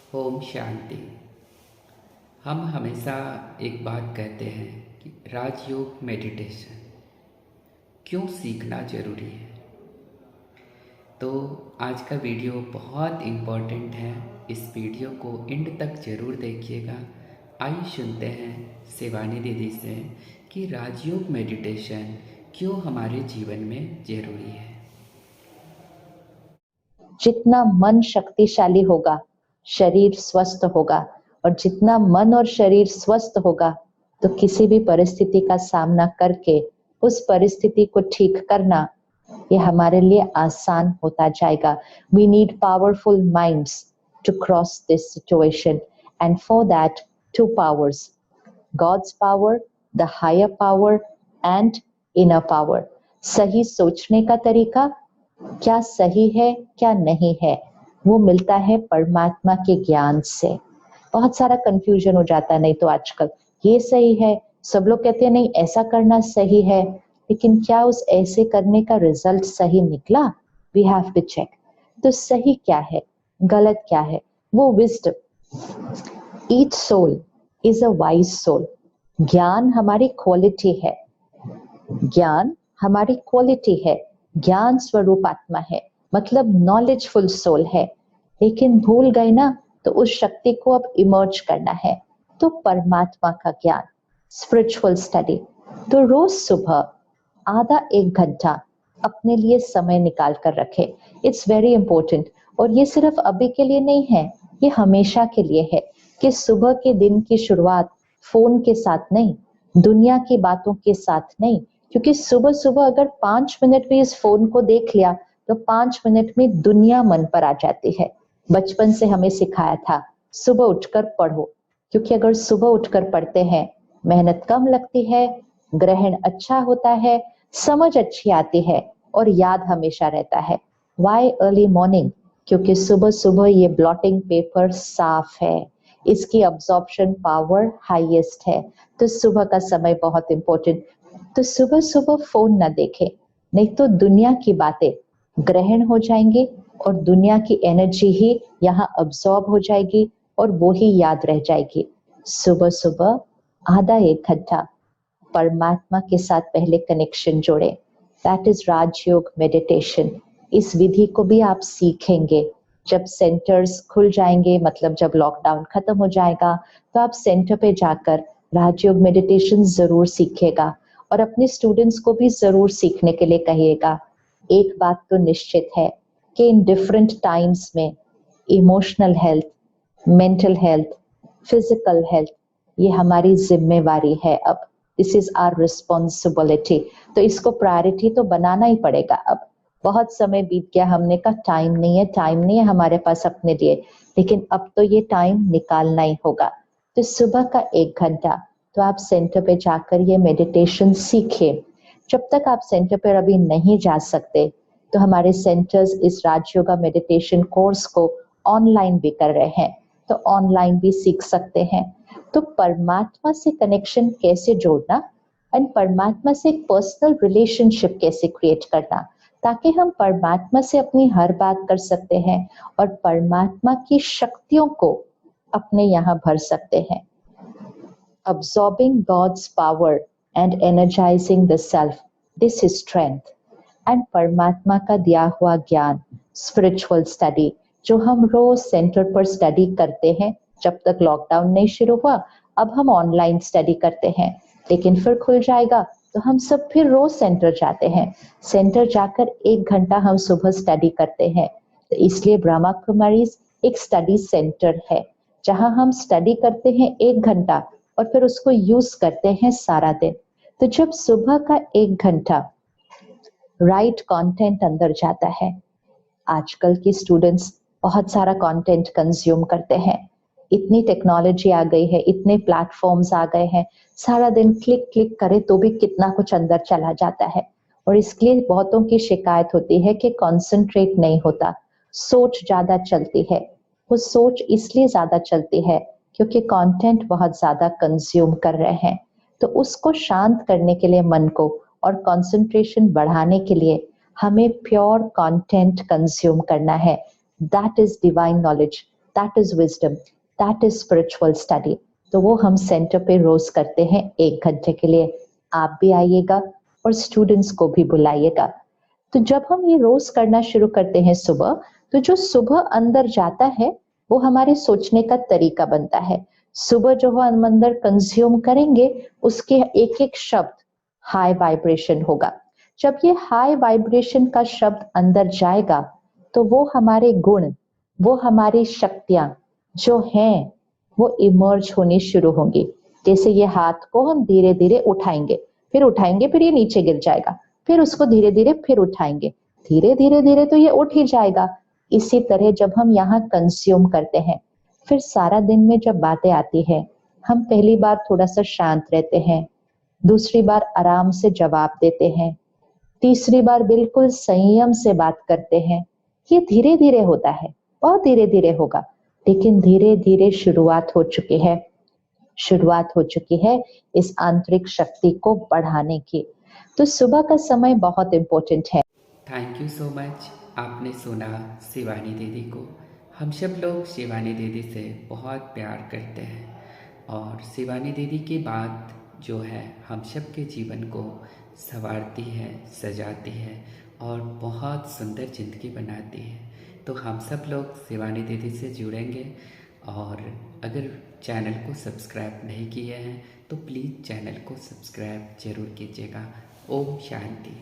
ओम शांति। हम हमेशा एक बात कहते हैं कि राजयोग मेडिटेशन क्यों सीखना ज़रूरी है। तो आज का वीडियो बहुत इम्पोर्टेंट है। इस वीडियो को एंड तक ज़रूर देखिएगा। आइए सुनते हैं शिवानी दीदी से कि राजयोग मेडिटेशन क्यों हमारे जीवन में ज़रूरी है। जितना मन शक्तिशाली होगा, शरीर स्वस्थ होगा, और जितना मन और शरीर स्वस्थ होगा तो किसी भी परिस्थिति का सामना करके उस परिस्थिति को ठीक करना ये हमारे लिए आसान होता जाएगा। We need powerful minds to cross this situation, and for that, two powers: God's power, the higher power, and inner power. सही सोचने का तरीका, क्या सही है क्या नहीं है, वो मिलता है परमात्मा के ज्ञान से। बहुत सारा कंफ्यूजन हो जाता है नहीं तो आजकल, ये सही है, सब लोग कहते हैं नहीं ऐसा करना सही है, लेकिन क्या उस ऐसे करने का रिजल्ट सही निकला? We have to check. तो सही क्या है, गलत क्या है, वो wisdom. Each soul is a wise soul. ज्ञान हमारी क्वालिटी है, ज्ञान हमारी क्वालिटी है, ज्ञान स्वरूप आत्मा है, मतलब नॉलेजफुल सोल है। लेकिन भूल गए ना तो उस शक्ति को अब इमर्ज करना है। तो परमात्मा का ज्ञान, स्पिरिचुअल स्टडी। तो रोज सुबह आधा एक घंटा अपने लिए समय निकाल कर रखे। It's very important. और ये सिर्फ अभी के लिए नहीं है, ये हमेशा के लिए है कि सुबह के दिन की शुरुआत फोन के साथ नहीं, दुनिया की बातों के साथ नहीं। क्योंकि सुबह सुबह अगर 5 मिनट भी इस फोन को देख लिया तो 5 मिनट में दुनिया मन पर आ जाती है। बचपन से हमें सिखाया था सुबह उठकर पढ़ो, क्योंकि अगर सुबह उठकर पढ़ते हैं मेहनत कम लगती है, ग्रहण अच्छा होता है, समझ अच्छी आती है और याद हमेशा रहता है। Why early morning? क्योंकि सुबह सुबह ये ब्लॉटिंग पेपर साफ है, इसकी अब्जॉर्प्शन पावर हाईएस्ट है। तो सुबह का समय बहुत इंपॉर्टेंट। तो सुबह सुबह फोन ना देखें, नहीं तो दुनिया की बातें ग्रहण हो जाएंगी और दुनिया की एनर्जी ही यहाँ अब्सॉर्ब हो जाएगी और वो ही याद रह जाएगी। सुबह सुबह आधा एक घंटा परमात्मा के साथ पहले कनेक्शन जोड़े। That is Rajyoga meditation. इस विधि को भी आप सीखेंगे जब सेंटर्स खुल जाएंगे, मतलब जब लॉकडाउन खत्म हो जाएगा तो आप सेंटर पे जाकर राजयोग मेडिटेशन जरूर सीखिएगा और अपने स्टूडेंट्स को भी जरूर सीखने के लिए कहिएगा। एक बात तो निश्चित है कि इन डिफरेंट टाइम्स में emotional health, mental health, physical health, ये हमारी जिम्मेवारी है। अब दिस इज आवर रिस्पॉन्सिबिलिटी। तो इसको प्रायोरिटी तो बनाना ही पड़ेगा। अब बहुत समय बीत गया, हमने कहा टाइम नहीं है, टाइम नहीं है हमारे पास अपने लिए, लेकिन अब तो ये टाइम निकालना ही होगा। तो सुबह का 1 घंटा तो आप सेंटर पे जाकर ये मेडिटेशन सीखिए। जब तक आप सेंटर पर अभी नहीं जा सकते तो हमारे सेंटर्स इस राजयोगा मेडिटेशन कोर्स को ऑनलाइन भी कर रहे हैं, तो ऑनलाइन भी सीख सकते हैं। तो परमात्मा से कनेक्शन कैसे जोड़ना एंड परमात्मा से एक पर्सनल रिलेशनशिप कैसे क्रिएट करना, ताकि हम परमात्मा से अपनी हर बात कर सकते हैं और परमात्मा की शक्तियों को अपने यहाँ भर सकते हैं। Absorbing God's power and energizing the self, this is strength. And परमात्मा का दिया हुआ ज्ञान, स्पिरिचुअल स्टडी, जो हम रोज सेंटर पर स्टडी करते हैं। जब तक लॉकडाउन नहीं शुरू हुआ, अब हम ऑनलाइन स्टडी करते हैं, लेकिन फिर खुल जाएगा तो हम सब फिर रोज सेंटर जाते हैं। सेंटर जाकर 1 घंटा हम सुबह स्टडी करते हैं। तो इसलिए ब्रह्मा कुमारी एक स्टडी सेंटर है जहां हम स्टडी करते हैं 1 घंटा और फिर उसको यूज करते हैं सारा दिन। तो जब सुबह का 1 घंटा राइट कंटेंट अंदर जाता है, आजकल के स्टूडेंट्स बहुत सारा कंटेंट कंज्यूम करते हैं। इतनी टेक्नोलॉजी आ गई है, इतने प्लेटफॉर्म्स आ गए हैं, सारा दिन क्लिक क्लिक करे तो भी कितना कुछ अंदर चला जाता है। और इसके लिए बहुतों की शिकायत होती है कि कंसंट्रेट नहीं होता, सोच ज्यादा चलती है। वो सोच इसलिए ज्यादा चलती है क्योंकि कंटेंट बहुत ज्यादा कंज्यूम कर रहे हैं। तो उसको शांत करने के लिए मन को और कंसंट्रेशन बढ़ाने के लिए हमें प्योर कंटेंट कंज्यूम करना है। That is divine knowledge, that is wisdom, that is spiritual study. तो वो हम सेंटर पे रोज करते हैं 1 घंटे के लिए। आप भी आइएगा और स्टूडेंट्स को भी बुलाइएगा। तो जब हम ये रोज करना शुरू करते हैं सुबह, तो जो सुबह अंदर जाता है वो हमारे सोचने का तरीका बनता है। सुबह जो हम अंदर कंज्यूम करेंगे उसके एक एक शब्द हाई वाइब्रेशन होगा। जब ये हाई वाइब्रेशन का शब्द अंदर जाएगा तो वो हमारे गुण, वो हमारी शक्तियां जो हैं वो इमर्ज होनी शुरू होंगी। जैसे ये हाथ को हम धीरे धीरे उठाएंगे फिर ये नीचे गिर जाएगा, फिर उसको धीरे धीरे फिर उठाएंगे, धीरे धीरे धीरे तो ये उठ ही जाएगा। इसी तरह जब हम यहाँ कंज्यूम करते हैं, फिर सारा दिन में जब बातें आती है, हम पहली बार थोड़ा सा शांत रहते हैं, दूसरी बार आराम से जवाब देते हैं, तीसरी बार बिल्कुल संयम से बात करते हैं। ये धीरे धीरे होता है, बहुत धीरे धीरे होगा, लेकिन धीरे धीरे शुरुआत हो चुकी है इस आंतरिक शक्ति को बढ़ाने की। तो सुबह का समय बहुत इंपॉर्टेंट है। Thank you so much. आपने सुना शिवानी दीदी को। हम सब लोग शिवानी दीदी से बहुत प्यार करते हैं और शिवानी दीदी की बात जो है हम सब के जीवन को संवारती है, सजाती है और बहुत सुंदर ज़िंदगी बनाती है। तो हम सब लोग शिवानी दीदी से जुड़ेंगे और अगर चैनल को सब्सक्राइब नहीं किए हैं तो प्लीज़ चैनल को सब्सक्राइब ज़रूर कीजिएगा। ओम शांति।